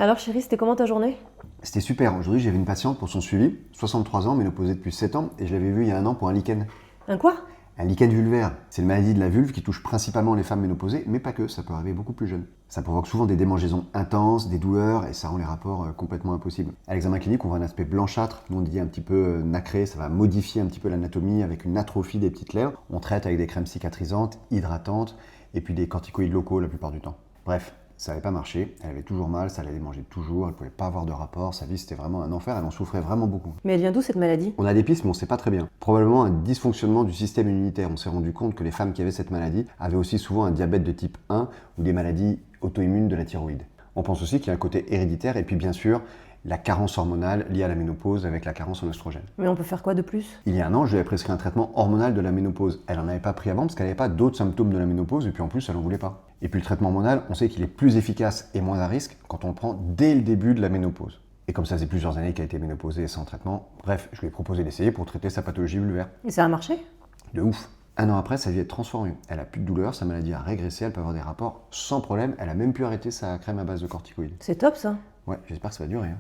Alors chérie, c'était comment ta journée? C'était super. Aujourd'hui, j'avais une patiente pour son suivi, 63 ans, ménopausée depuis 7 ans, et je l'avais vue il y a un an pour un lichen. Un quoi? Un lichen vulvaire, c'est une maladie de la vulve qui touche principalement les femmes ménopausées, mais pas que, ça peut arriver beaucoup plus jeune. Ça provoque souvent des démangeaisons intenses, des douleurs, et ça rend les rapports complètement impossibles. À l'examen clinique, on voit un aspect blanchâtre, nous on dit un petit peu nacré, ça va modifier un petit peu l'anatomie avec une atrophie des petites lèvres. On traite avec des crèmes cicatrisantes, hydratantes, et puis des corticoïdes locaux la plupart du temps. Bref, ça n'avait pas marché, elle avait toujours mal, ça la démangeait toujours, elle ne pouvait pas avoir de rapport, sa vie c'était vraiment un enfer, elle en souffrait vraiment beaucoup. Mais elle vient d'où cette maladie? On a des pistes mais on ne sait pas très bien. Probablement un dysfonctionnement du système immunitaire. On s'est rendu compte que les femmes qui avaient cette maladie avaient aussi souvent un diabète de type 1 ou des maladies auto-immunes de la thyroïde. On pense aussi qu'il y a un côté héréditaire et puis bien sûr la carence hormonale liée à la ménopause avec la carence en oestrogène. Mais on peut faire quoi de plus? Il y a un an, je lui avais prescrit un traitement hormonal de la ménopause. Elle n'en avait pas pris avant parce qu'elle n'avait pas d'autres symptômes de la ménopause et puis en plus elle n'en voulait pas. Et puis le traitement hormonal, on sait qu'il est plus efficace et moins à risque quand on le prend dès le début de la ménopause. Et comme ça faisait plusieurs années qu'elle était ménopausée sans traitement, bref, je lui ai proposé d'essayer pour traiter sa pathologie vulvaire. Et ça a marché? De ouf. Un an après, sa vie est transformée. Elle a plus de douleur, sa maladie a régressé, elle peut avoir des rapports sans problème, elle a même pu arrêter sa crème à base de corticoïdes. C'est top ça. Ouais, j'espère que ça va durer.